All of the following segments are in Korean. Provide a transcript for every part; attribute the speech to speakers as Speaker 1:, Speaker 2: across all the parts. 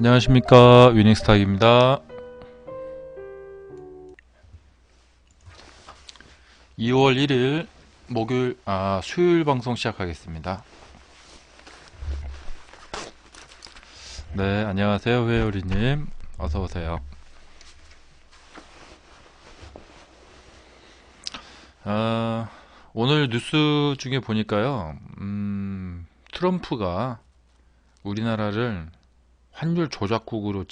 Speaker 1: 안녕하십니까, 위닝스탁입니다. 2월 1일 수요일 방송 시작하겠습니다. 네, 안녕하세요, 회오리님. 어서오세요. 오늘 뉴스 중에 보니까요, 트럼프가 우리나라를 환율 조작국으로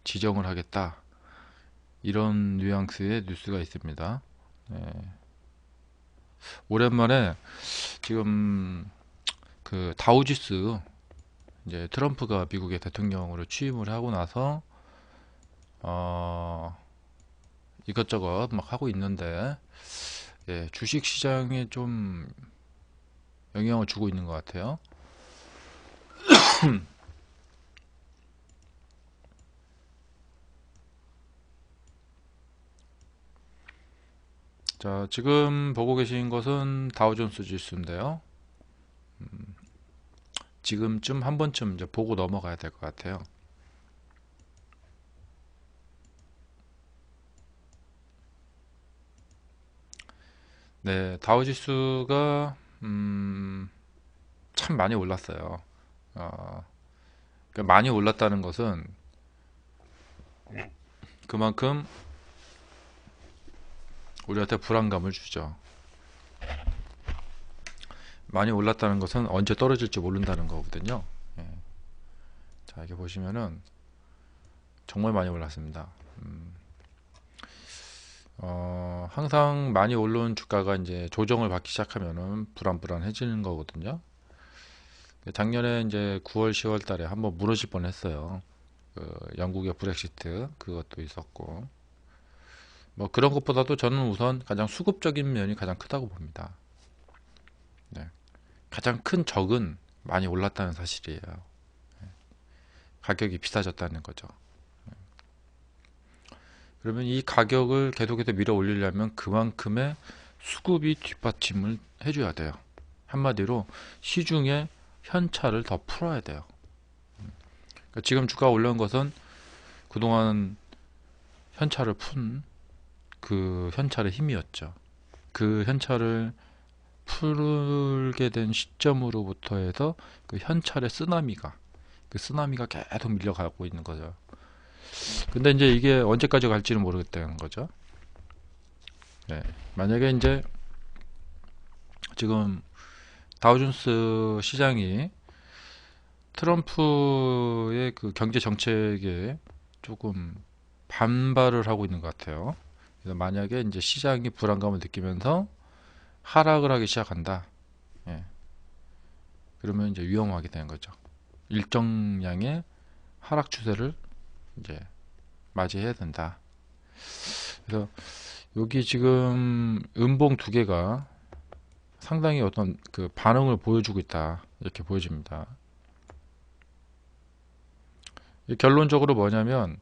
Speaker 1: 지정을 하겠다. 이런 뉘앙스의 뉴스가 있습니다. 네, 오랜만에 지금 그 다우지수, 이제 트럼프가 미국의 대통령으로 취임을 하고 나서 어, 이것저것 막 하고 있는데, 예, 주식 시장에 좀 영향을 주고 있는 것 같아요. 자, 지금 보고 계신 것은 다우존스 지수인데요. 지금쯤 한 번쯤 이제 보고 넘어가야 될 것 같아요. 네, 다우 지수가 참 많이 올랐어요. 어, 그러니까 많이 올랐다는 것은 그만큼 우리한테 불안감을 주죠. 많이 올랐다는 것은 언제 떨어질지 모른다는 거거든요. 예. 자, 이렇게 보시면은 정말 많이 올랐습니다. 항상 많이 오른 주가가 이제 조정을 받기 시작하면은 불안불안해지는 거거든요. 작년에 이제 9월, 10월 달에 한번 무너질 뻔했어요. 그 영국의 브렉시트 그것도 있었고, 뭐 그런 것보다도 저는 우선 가장 수급적인 면이 가장 크다고 봅니다. 네. 가장 큰 적은 많이 올랐다는 사실이에요. 가격이 비싸졌다는 거죠. 그러면 이 가격을 계속해서 밀어 올리려면 그만큼의 수급이 뒷받침을 해줘야 돼요. 한마디로 시중에 현찰을 더 풀어야 돼요. 그러니까 지금 주가가 올라온 것은 그동안 현찰을 푼 그 현찰의 힘이었죠. 그 현찰을 풀게 된 시점으로부터 해서 그 현찰의 쓰나미가 계속 밀려가고 있는 거죠. 근데 이제 이게 언제까지 갈지는 모르겠다는 거죠. 네. 만약에 이제 지금 다우존스 시장이 트럼프의 그 경제 정책에 조금 반발을 하고 있는 것 같아요. 그래서 만약에 이제 시장이 불안감을 느끼면서 하락을 하기 시작한다. 예. 그러면 이제 위험하게 되는 거죠. 일정량의 하락 추세를 이제 맞이해야 된다. 그래서 여기 지금 음봉 두 개가 상당히 어떤 그 반응을 보여주고 있다. 이렇게 보여집니다. 결론적으로 뭐냐면,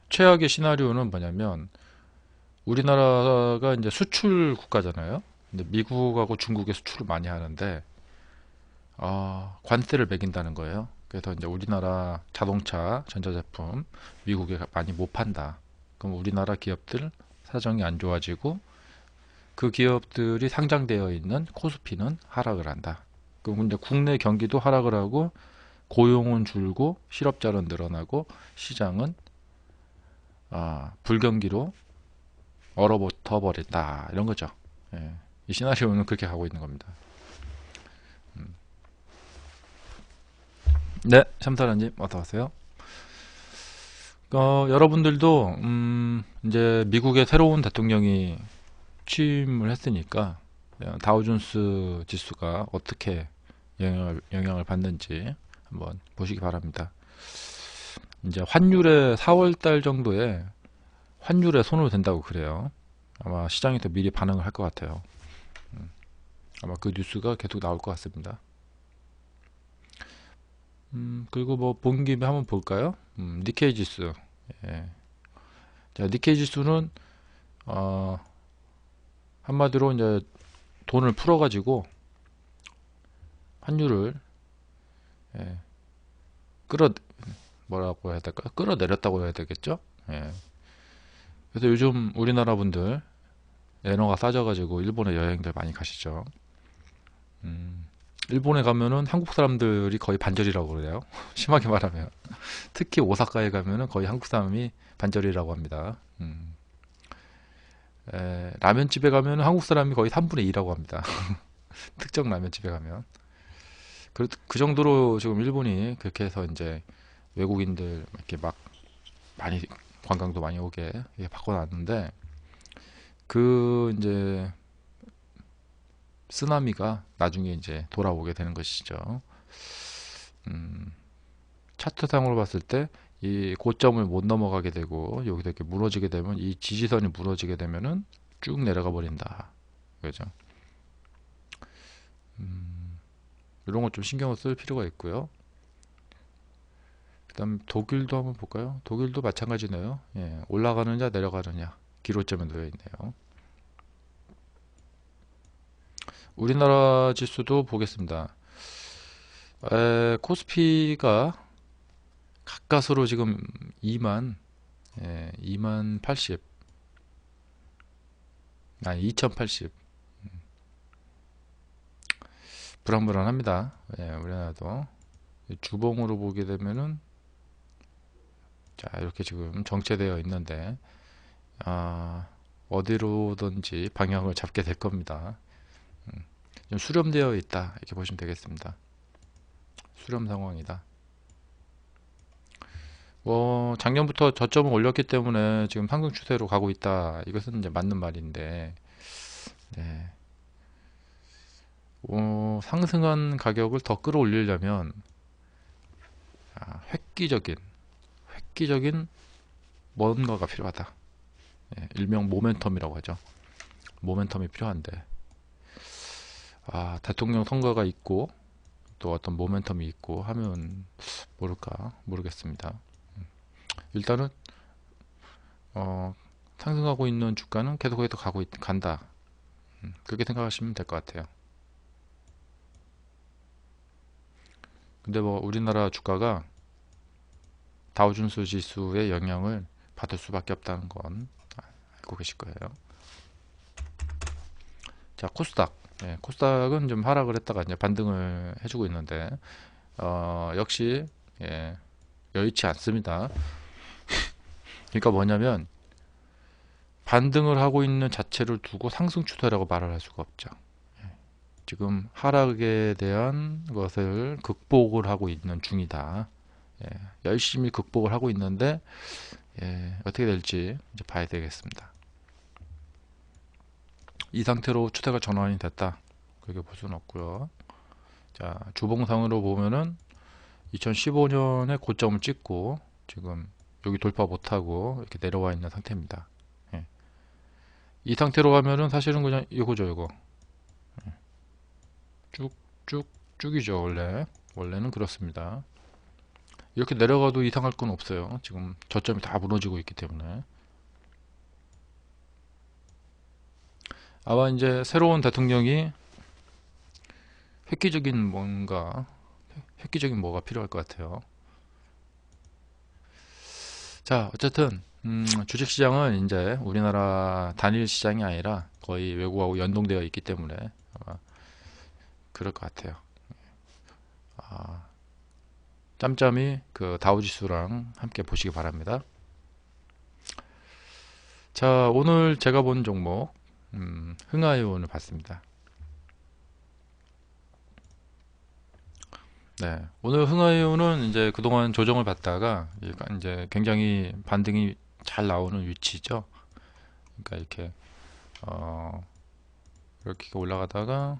Speaker 1: 최악의 시나리오는 뭐냐면, 우리나라가 이제 수출 국가잖아요. 근데 미국하고 중국에 수출을 많이 하는데, 관세를 매긴다는 거예요. 그래서 이제 우리나라 자동차, 전자제품 미국에 많이 못 판다. 그럼 우리나라 기업들 사정이 안 좋아지고 그 기업들이 상장되어 있는 코스피는 하락을 한다. 그럼 이제 국내 경기도 하락을 하고 고용은 줄고 실업자는 늘어나고 시장은 불경기로 얼어붙어 버린다. 이런 거죠. 예. 이 시나리오는 그렇게 가고 있는 겁니다. 네, 샴타라님 어서 오세요. 여러분들도 이제 미국의 새로운 대통령이 취임을 했으니까 다우존스 지수가 어떻게 영향을 받는지 한번 보시기 바랍니다. 이제 환율에 4월 달 정도에 환율에 손을 댄다고 그래요. 아마 시장에서 미리 반응을 할 것 같아요. 아마 그 뉴스가 계속 나올 것 같습니다. 그리고 뭐 본 김에 한번 볼까요? 니케이 지수. 예. 자, 니케이 지수는 어, 한마디로 이제 돈을 풀어가지고 환율을 예, 끌어 뭐라고 해야 될까? 끌어내렸다고 해야 되겠죠? 예. 그래서 요즘 우리나라 분들 엔화가 싸져가지고 일본에 여행들 많이 가시죠. 음, 일본에 가면은 한국 사람들이 거의 반절이라고 그래요. 심하게 말하면. 특히 오사카에 가면은 거의 한국 사람이 반절이라고 합니다. 라면집에 가면은 한국 사람이 거의 3분의 2라고 합니다. 특정 라면집에 가면. 그 정도로 지금 일본이 그렇게 해서 이제 외국인들 이렇게 막 많이 관광도 많이 오게 이렇게 바꿔놨는데 그 이제 쓰나미가 나중에 이제 돌아오게 되는 것이죠. 음, 차트상으로 봤을 때 이 고점을 못 넘어가게 되고 여기서 이렇게 무너지게 되면 이 지지선이 무너지게 되면은 쭉 내려가 버린다. 그죠? 음, 이런 거 좀 신경을 쓸 필요가 있고요. 그다음 독일도 한번 볼까요? 독일도 마찬가지네요. 예, 올라가느냐 내려가느냐 기로점에 놓여 있네요. 우리나라 지수도 보겠습니다. 코스피가 가까스로 지금 2만 80, 아니 2080 불안불안합니다. 예, 우리나라도 주봉으로 보게 되면은 자 이렇게 지금 정체되어 있는데 아, 어디로든지 방향을 잡게 될 겁니다. 좀 수렴되어 있다 이렇게 보시면 되겠습니다. 수렴 상황이다. 작년부터 저점을 올렸기 때문에 지금 상승 추세로 가고 있다. 이것은 이제 맞는 말인데, 네. 상승한 가격을 더 끌어올리려면 획기적인 뭔가가 필요하다. 예, 일명 모멘텀이라고 하죠. 모멘텀이 필요한데, 대통령 선거가 있고 또 어떤 모멘텀이 있고 하면 모르겠습니다. 일단은 상승하고 있는 주가는 계속해서 간다. 그렇게 생각하시면 될 것 같아요. 근데 뭐 우리나라 주가가 다우존스 지수의 영향을 받을 수밖에 없다는 건 알고 계실 거예요. 자, 코스닥. 네, 코스닥은 좀 하락을 했다가 이제 반등을 해주고 있는데 역시 예, 여의치 않습니다. 그러니까 뭐냐면 반등을 하고 있는 자체를 두고 상승 추세라고 말을 할 수가 없죠. 지금 하락에 대한 것을 극복을 하고 있는 중이다. 예, 열심히 극복을 하고 있는데 어떻게 될지 이제 봐야 되겠습니다. 이 상태로 추세가 전환이 됐다. 그렇게 볼 수는 없고요. 자, 주봉상으로 보면은 2015년에 고점을 찍고 지금 여기 돌파 못하고 이렇게 내려와 있는 상태입니다. 예. 이 상태로 가면은 사실은 그냥 이거죠, 이거. 쭉이죠, 원래는 그렇습니다. 이렇게 내려가도 이상할 건 없어요. 지금 저점이 다 무너지고 있기 때문에. 아마 이제 새로운 대통령이 획기적인 뭐가 필요할 것 같아요. 자, 어쨌든 주식시장은 이제 우리나라 단일 시장이 아니라 거의 외국하고 연동되어 있기 때문에 아마 그럴 것 같아요. 짬짬이 그 다우지수랑 함께 보시기 바랍니다. 자, 오늘 제가 본 종목 흥하이온을 봤습니다. 네, 오늘 흥하이온은 이제 그동안 조정을 받다가 이제 굉장히 반등이 잘 나오는 위치죠. 그러니까 이렇게 올라가다가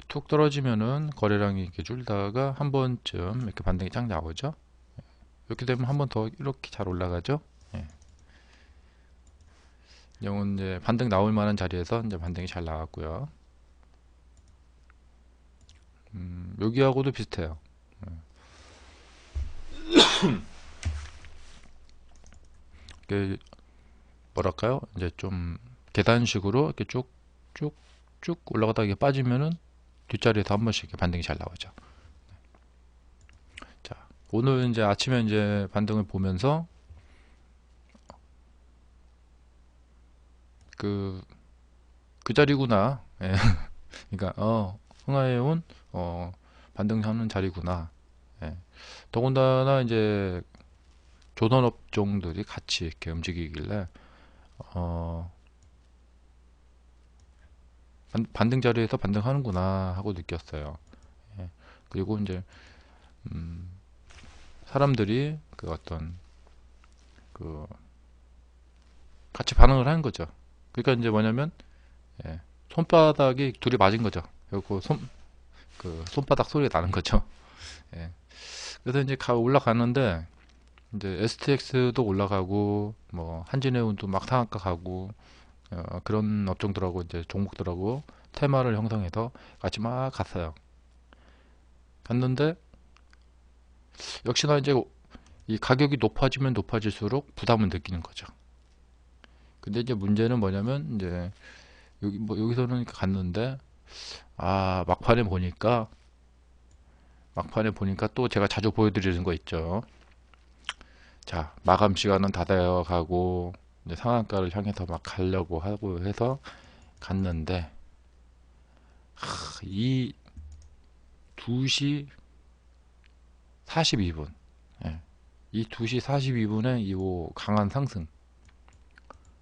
Speaker 1: 툭 떨어지면은 거래량이 이렇게 줄다가 한 번쯤 이렇게 반등이 쫙 나오죠. 이렇게 되면 한 번 더 이렇게 잘 올라가죠. 예. 영은 이제 반등 나올 만한 자리에서 이제 반등이 잘 나왔고요. 여기하고도 비슷해요. 이게 뭐랄까요? 이제 좀 계단식으로 이렇게 쭉 올라가다가 이게 빠지면은 뒷자리에서 한 번씩 이렇게 반등이 잘 나오죠. 자, 오늘 이제 아침에 이제 반등을 보면서 그, 그 자리구나. 예. 그러니까, 흥하해온, 반등하는 자리구나. 예. 더군다나 이제 조선업종들이 같이 이렇게 움직이길래, 어, 반등 자리에서 반등하는구나 하고 느꼈어요. 예. 그리고 이제, 음, 사람들이 그 어떤, 그, 같이 반응을 하는 거죠. 그러니까 이제 뭐냐면, 예, 손바닥이 둘이 맞은 거죠. 그리고 그 손바닥 소리가 나는 거죠. 예. 그래서 이제 올라가는데, 이제 STX도 올라가고, 뭐, 한진해운도 막 상한가 가고, 그런 업종들하고 이제 종목들하고 테마를 형성해서 같이 막 갔어요. 갔는데, 역시나 이제 이 가격이 높아지면 높아질수록 부담을 느끼는 거죠. 근데 이제 문제는 뭐냐면, 이제 여기서는 갔는데, 막판에 보니까 또 제가 자주 보여드리는 거 있죠. 자, 마감 시간은 다 되어 가고, 이제 상한가를 향해서 막 가려고 하고 해서 갔는데, 이 2시 42분, 예, 이 2시 42분에 이 강한 상승,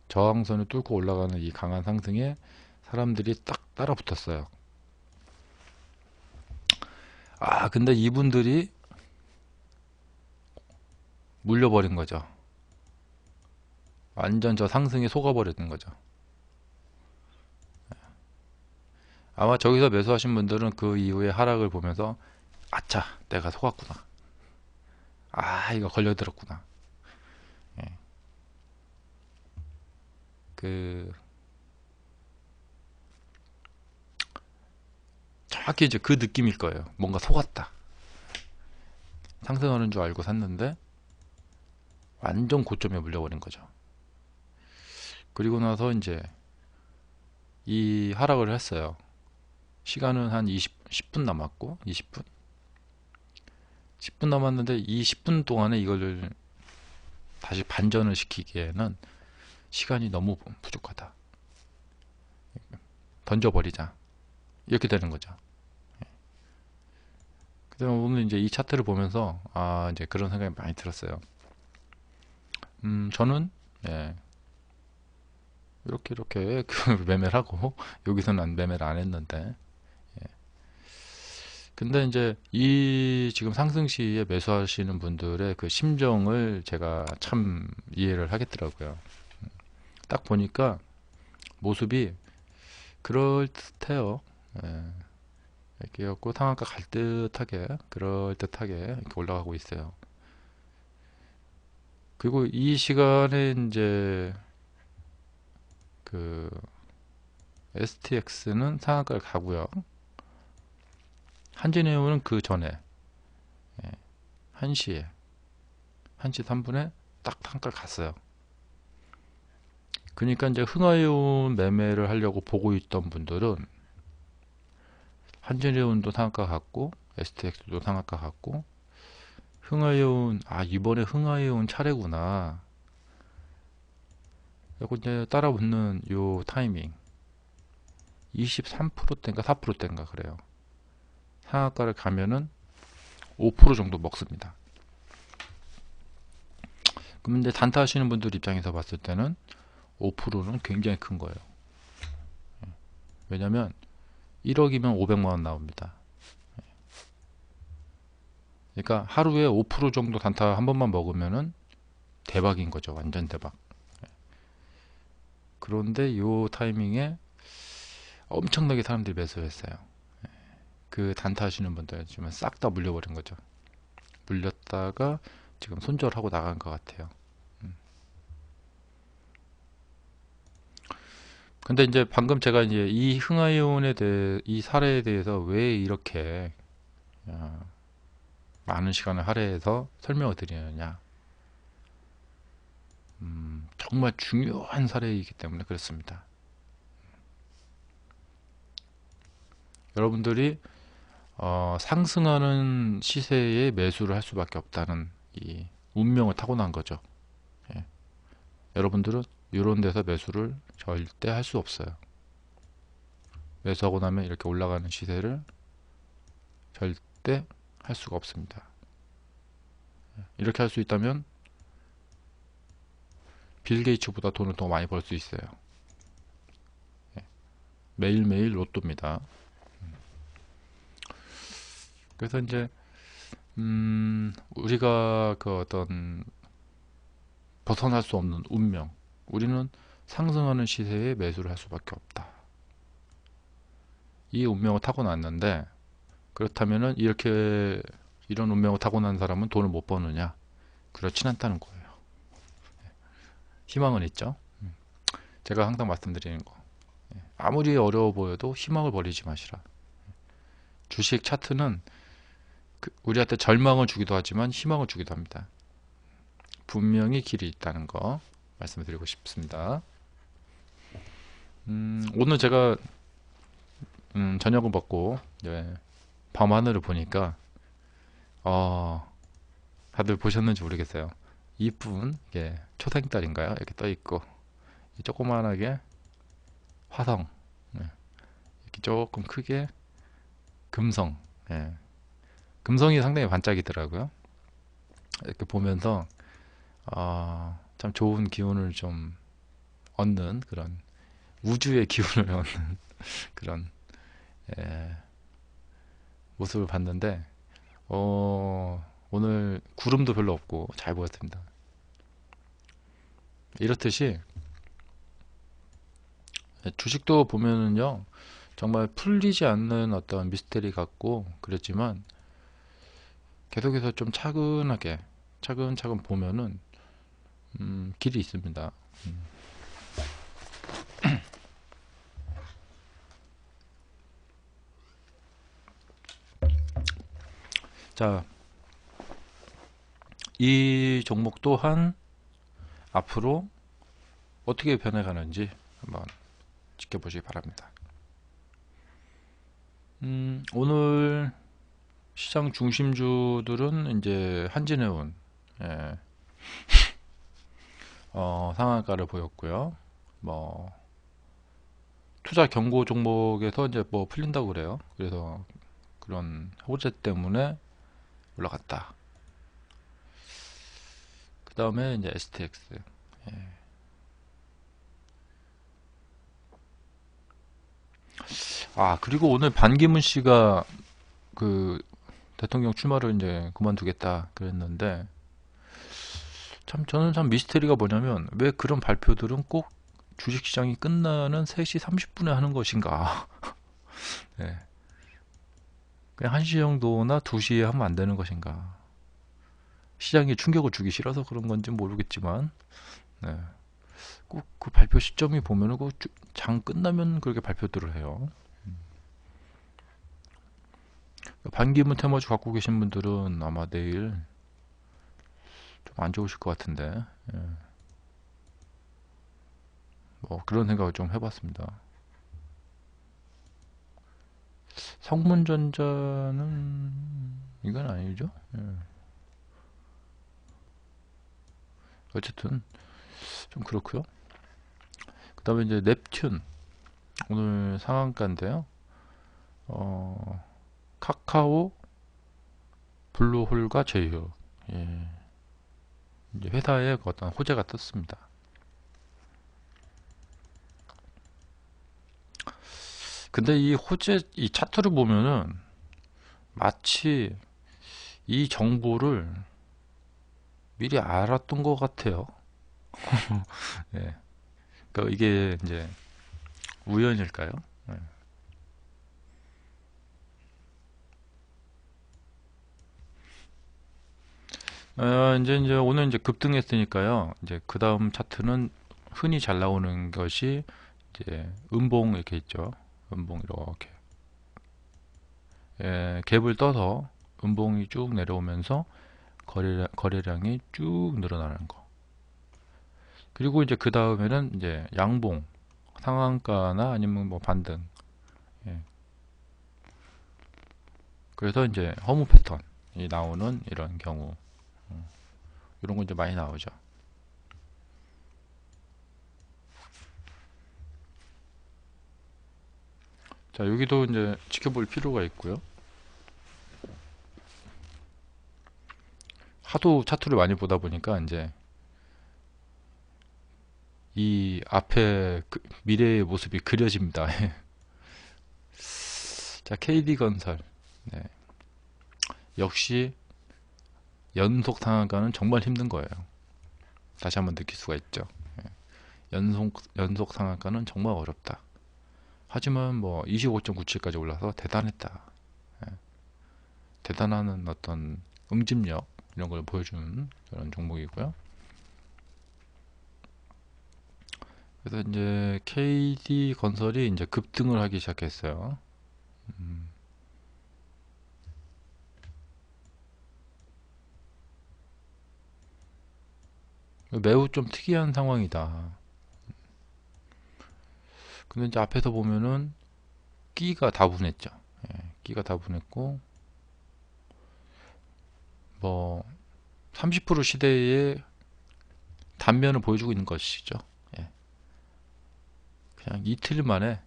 Speaker 1: 저항선을 뚫고 올라가는 이 강한 상승에 사람들이 딱 따라 붙었어요. 근데 이분들이 물려버린 거죠. 완전 저 상승에 속아버리는 거죠. 아마 저기서 매수하신 분들은 그 이후에 하락을 보면서 아차, 내가 속았구나. 이거 걸려들었구나. 예, 그 정확히 이제 그 느낌일 거예요. 뭔가 속았다. 상승하는 줄 알고 샀는데 완전 고점에 물려버린 거죠. 그리고 나서 이제 이 하락을 했어요. 시간은 한 10분 남았고, 20분? 10분 남았는데 이 10분 동안에 이걸 다시 반전을 시키기에는 시간이 너무 부족하다. 던져버리자. 이렇게 되는 거죠. 그래서 오늘 이제 이 차트를 보면서 이제 그런 생각이 많이 들었어요. 저는 예, 이렇게 그 매매를 하고 여기서는 매매를 안 했는데, 근데 이제 이 지금 상승 시에 매수하시는 분들의 그 심정을 제가 참 이해를 하겠더라고요. 딱 보니까 모습이 그럴듯해요. 예, 이렇게 갖고 상한가 갈 듯하게 그럴듯하게 이렇게 올라가고 있어요. 그리고 이 시간에 이제 그 STX는 상한가를 가고요. 한진해운은 그 전에 1시에 1시 3분에 딱 상한가를 갔어요. 그러니까 이제 흥하해운 매매를 하려고 보고 있던 분들은 한진해운도 상한가 갔고 STX도 상한가 갔고, 흥하해운 이번에 흥하해운 차례구나. 그리고 이제 따라붙는 요 타이밍 23%대인가 4%대인가 그래요. 상한가를 가면은 5% 정도 먹습니다. 그럼 이제 단타 하시는 분들 입장에서 봤을 때는 5%는 굉장히 큰 거예요. 왜냐면 1억이면 500만 원 나옵니다. 그러니까 하루에 5% 정도 단타 한 번만 먹으면은 대박인 거죠. 완전 대박. 그런데 요 타이밍에 엄청나게 사람들이 매수했어요. 그 단타 하시는 분들 지금 싹 다 물려버린 거죠. 물렸다가 지금 손절하고 나간 것 같아요. 근데 이제 방금 제가 이제 이 흥하이온에 대해 이 사례에 대해서 왜 이렇게 많은 시간을 할애해서 설명을 드리느냐, 정말 중요한 사례이기 때문에 그렇습니다. 여러분들이 상승하는 시세에 매수를 할 수밖에 없다는 이 운명을 타고난 거죠. 예. 여러분들은 이런 데서 매수를 절대 할 수 없어요. 매수하고 나면 이렇게 올라가는 시세를 절대 할 수가 없습니다. 이렇게 할 수 있다면 빌 게이츠보다 돈을 더 많이 벌 수 있어요. 매일매일 로또입니다. 그래서 이제 우리가 그 어떤 벗어날 수 없는 운명, 우리는 상승하는 시세에 매수를 할 수밖에 없다. 이 운명을 타고났는데, 그렇다면은 이렇게 이런 운명을 타고난 사람은 돈을 못 버느냐? 그렇진 않다는 거예요. 희망은 있죠. 제가 항상 말씀드리는 거, 아무리 어려워 보여도 희망을 버리지 마시라. 주식 차트는 우리한테 절망을 주기도 하지만 희망을 주기도 합니다. 분명히 길이 있다는 거 말씀드리고 싶습니다. 오늘 제가 저녁을 먹고 밤하늘을 보니까 다들 보셨는지 모르겠어요. 이쁜 초생달인가요? 이렇게 떠 있고 조그만하게 화성, 이렇게 조금 크게 금성, 금성이 상당히 반짝이더라고요. 이렇게 보면서 참 좋은 기운을 좀 얻는 그런 우주의 기운을 얻는 그런 모습을 봤는데 오늘 구름도 별로 없고 잘 보였습니다. 이렇듯이 주식도 보면은요 정말 풀리지 않는 어떤 미스테리 같고 그랬지만 계속해서 좀 차근차근 보면은 길이 있습니다. 자, 이 종목 또한 앞으로 어떻게 변해가는지 한번 지켜보시기 바랍니다. 오늘 시장 중심주들은 이제 한진해운 상한가를 보였고요. 뭐 투자 경고 종목에서 이제 뭐 풀린다고 그래요. 그래서 그런 호재 때문에 올라갔다. 그 다음에 이제 STX. 그리고 오늘 반기문 씨가 그 대통령 출마를 이제 그만두겠다 그랬는데 저는 참 미스테리가 뭐냐면 왜 그런 발표들은 꼭 주식시장이 끝나는 3시 30분에 하는 것인가. 네. 그냥 1시 정도나 2시에 하면 안 되는 것인가. 시장에 충격을 주기 싫어서 그런 건지 모르겠지만 꼭 그 발표 시점이 보면은 장 끝나면 그렇게 발표들을 해요. 반기문 테마주 갖고 계신 분들은 아마 내일 좀 안 좋으실 것 같은데 뭐 그런 생각을 좀 해봤습니다. 성문전자는 이건 아니죠. 어쨌든 좀 그렇고요. 그 다음에 이제 넵튠 오늘 상한가인데요. 카카오, 블루홀과 제휴 이제 회사에 어떤 호재가 떴습니다. 근데 이 차트를 보면은 마치 이 정보를 미리 알았던 것 같아요. 그러니까 이게 이제 우연일까요? 이제 오늘 이제 급등했으니까요. 이제 그 다음 차트는 흔히 잘 나오는 것이 이제 음봉 이렇게 있죠. 음봉 이렇게 갭을 떠서 음봉이 쭉 내려오면서 거래량이 쭉 늘어나는 거. 그리고 이제 그 다음에는 이제 양봉 상한가나 아니면 뭐 반등 그래서 이제 허무 패턴이 나오는 이런 경우, 이런 거 이제 많이 나오죠. 자, 여기도 이제 지켜볼 필요가 있고요. 하도 차트를 많이 보다 보니까 이제 이 앞에 미래의 모습이 그려집니다. 자, KD건설. 네. 역시 연속 상한가는 정말 힘든 거예요. 다시 한번 느낄 수가 있죠. 연속 상한가는 정말 어렵다. 하지만 뭐 25.97까지 올라서 대단했다. 대단한 어떤 응집력 이런 걸 보여주는 그런 종목이고요. 그래서 이제 KD 건설이 이제 급등을 하기 시작했어요. 매우 좀 특이한 상황이다. 근데 이제 앞에서 보면은 끼가 다분했죠. 끼가 다분했고 뭐 30% 시대의 단면을 보여주고 있는 것이죠. 그냥 이틀 만에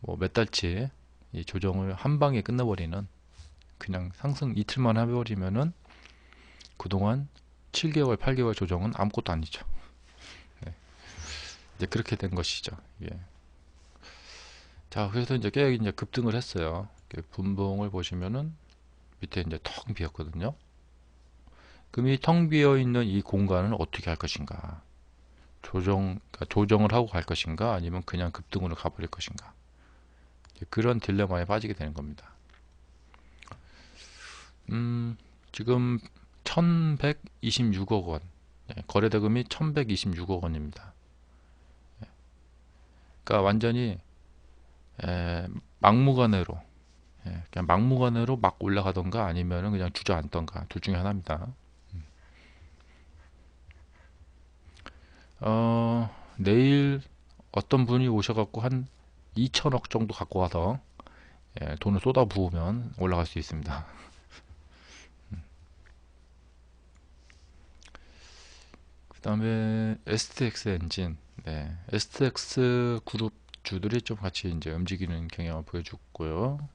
Speaker 1: 뭐 몇 달치 이 조정을 한 방에 끝내버리는, 그냥 상승 이틀만 해버리면은 그동안 7개월, 8개월 조정은 아무것도 아니죠. 이제 그렇게 된 것이죠. 예. 자, 그래서 이제 계약이 이제 급등을 했어요. 분봉을 보시면은 밑에 이제 텅 비었거든요. 그럼 이 텅 비어 있는 이 공간을 어떻게 할 것인가? 그러니까 조정을 하고 갈 것인가? 아니면 그냥 급등으로 가버릴 것인가? 그런 딜레마에 빠지게 되는 겁니다. 지금 1126억 원, 거래대금이 1126억 원입니다. 그러니까 완전히 막무가내로, 그냥 막무가내로 막 올라가던가 아니면은 그냥 주저앉던가 둘 중에 하나입니다. 내일 어떤 분이 오셔갖고 한 2천억 정도 갖고 와서 돈을 쏟아 부으면 올라갈 수 있습니다. 그 다음에 STX 엔진, STX 그룹 주들이 좀 같이 이제 움직이는 경향을 보여줬고요.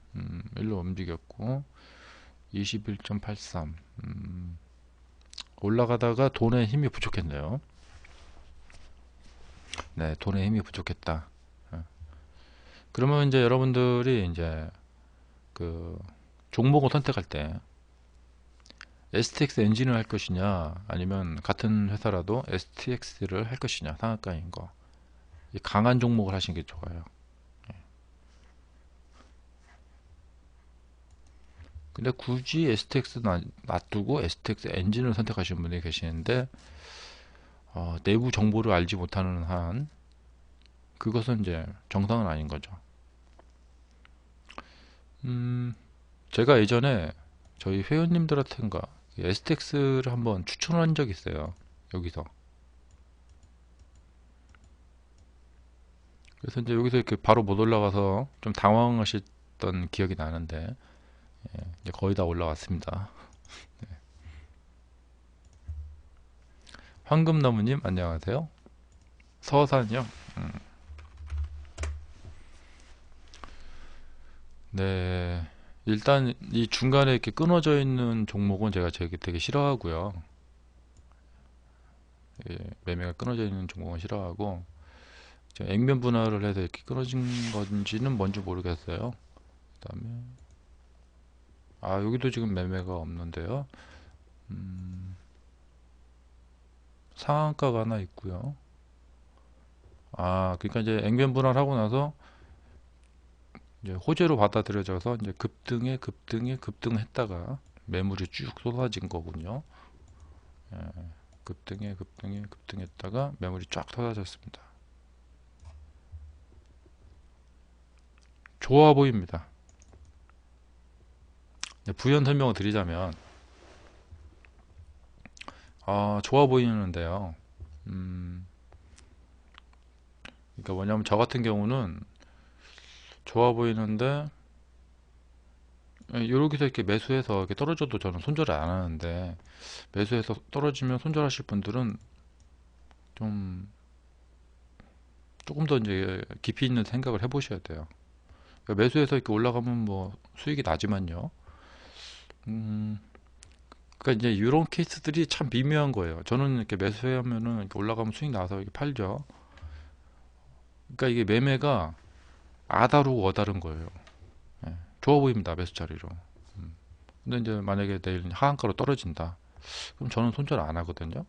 Speaker 1: 일로 움직였고 21.83, 올라가다가 돈의 힘이 부족했네요. 네, 돈의 힘이 부족했다. 그러면 이제 여러분들이 이제 그 종목을 선택할 때 STX 엔진을 할 것이냐, 아니면 같은 회사라도 STX를 할 것이냐, 상한가인 거, 강한 종목을 하시는 게 좋아요. 근데 굳이 STX 놔두고 STX 엔진을 선택하시는 분이 계시는데 내부 정보를 알지 못하는 한 그것은 이제 정상은 아닌 거죠. 제가 예전에 저희 회원님들한테인가 STX를 한번 추천한 적이 있어요. 여기서. 그래서 이제 여기서 이렇게 바로 못 올라가서 좀 당황하셨던 기억이 나는데 이제 거의 다 올라왔습니다. 황금나무님 안녕하세요. 서산이요. 네, 일단 이 중간에 이렇게 끊어져 있는 종목은 제가 되게 싫어하고요. 매매가 끊어져 있는 종목은 싫어하고, 액면 분할을 해서 이렇게 끊어진 건지는 뭔지 모르겠어요. 그다음에 여기도 지금 매매가 없는데요. 상한가가 하나 있고요. 그러니까 이제 액면 분할하고 나서 이제 호재로 받아들여져서 이제 급등했다가 매물이 쭉 쏟아진 거군요. 급등했다가 매물이 쫙 쏟아졌습니다. 좋아 보입니다. 부연 설명을 드리자면 좋아 보이는데요. 그러니까 뭐냐면 저 같은 경우는 좋아 보이는데 여기서 이렇게 매수해서 이렇게 떨어져도 저는 손절을 안 하는데, 매수해서 떨어지면 손절하실 분들은 좀 조금 더 이제 깊이 있는 생각을 해보셔야 돼요. 그러니까 매수해서 이렇게 올라가면 뭐 수익이 나지만요. 음, 그러니까 이제 이런 케이스들이 참 미묘한 거예요. 저는 이렇게 매수하면은 이렇게 올라가면 수익 나서 이렇게 팔죠. 그러니까 이게 매매가 아다르고 어다른 거예요. 예, 좋아 보입니다, 매수 자리로. 근데 이제 만약에 내일 하한가로 떨어진다. 그럼 저는 손절 안 하거든요.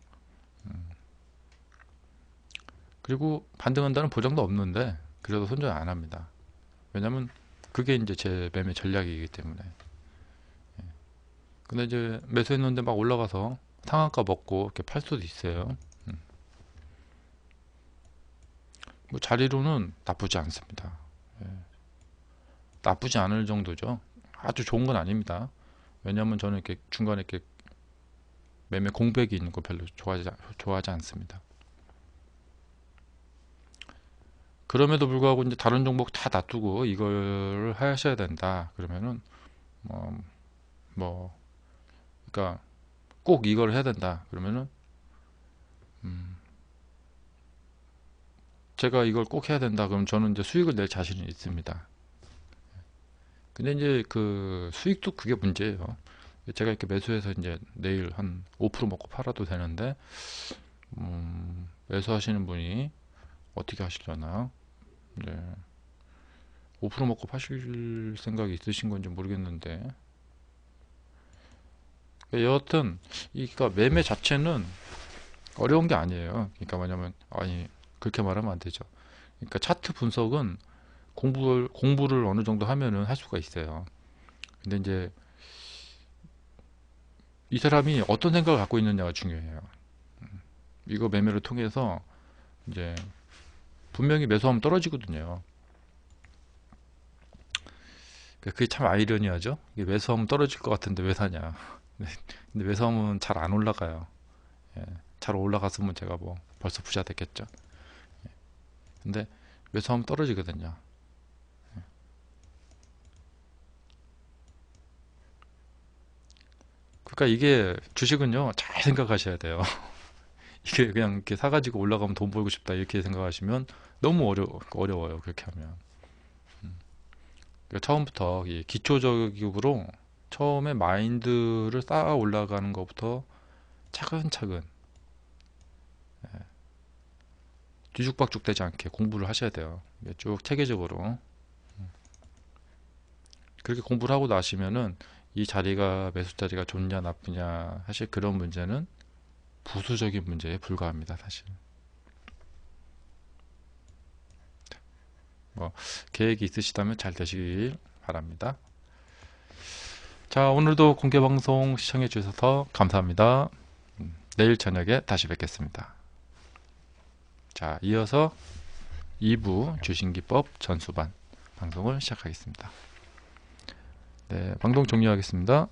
Speaker 1: 그리고 반등한다는 보장도 없는데 그래도 손절 안 합니다. 왜냐면 그게 이제 제 매매 전략이기 때문에. 근데 이제 매수했는데 막 올라가서 상한가 먹고 이렇게 팔 수도 있어요. 뭐 자리로는 나쁘지 않습니다. 예, 나쁘지 않을 정도죠. 아주 좋은 건 아닙니다. 왜냐하면 저는 이렇게 중간에 이렇게 매매 공백이 있는 거 별로 좋아하지 않습니다. 그럼에도 불구하고 이제 다른 종목 다 놔두고 이걸 하셔야 된다. 그러면은 뭐, 뭐 그러니까 꼭 이걸 해야 된다. 그러면은 제가 이걸 꼭 해야 된다. 그럼 저는 이제 수익을 낼 자신이 있습니다. 근데 이제 그 수익도 그게 문제예요. 제가 이렇게 매수해서 이제 내일 한 5% 먹고 팔아도 되는데 매수하시는 분이 어떻게 하시려나? 이제 5% 먹고 파실 생각이 있으신 건지 모르겠는데, 여하튼 그러니까 매매 자체는 어려운 게 아니에요. 그러니까 뭐냐면 아니 그렇게 말하면 안 되죠. 그러니까 차트 분석은 공부를 어느 정도 하면은 할 수가 있어요. 근데 이제 이 사람이 어떤 생각을 갖고 있느냐가 중요해요. 이거 매매를 통해서 이제 분명히 매수하면 떨어지거든요. 그게 참 아이러니하죠. 이게 매수하면 떨어질 것 같은데 왜 사냐. 근데 매수하면 잘 안 올라가요. 예, 잘 올라갔으면 제가 뭐 벌써 부자 됐겠죠. 근데 매수하면 떨어지거든요. 그러니까 이게 주식은요 잘 생각하셔야 돼요. 이게 그냥 이렇게 사가지고 올라가면 돈 벌고 싶다 이렇게 생각하시면 너무 어려워요. 그렇게 하면. 그러니까 처음부터 이 기초적으로 처음에 마인드를 쌓아 올라가는 것부터 차근차근 뒤죽박죽 되지 않게 공부를 하셔야 돼요. 쭉 체계적으로. 그렇게 공부를 하고 나시면은 이 자리가 매수 자리가 좋냐 나쁘냐 사실 그런 문제는 부수적인 문제에 불과합니다. 사실 뭐 계획이 있으시다면 잘 되시길 바랍니다. 자, 오늘도 공개 방송 시청해 주셔서 감사합니다. 내일 저녁에 다시 뵙겠습니다. 자, 이어서 2부 주신기법 전수반 방송을 시작하겠습니다. 네, 방송 종료하겠습니다.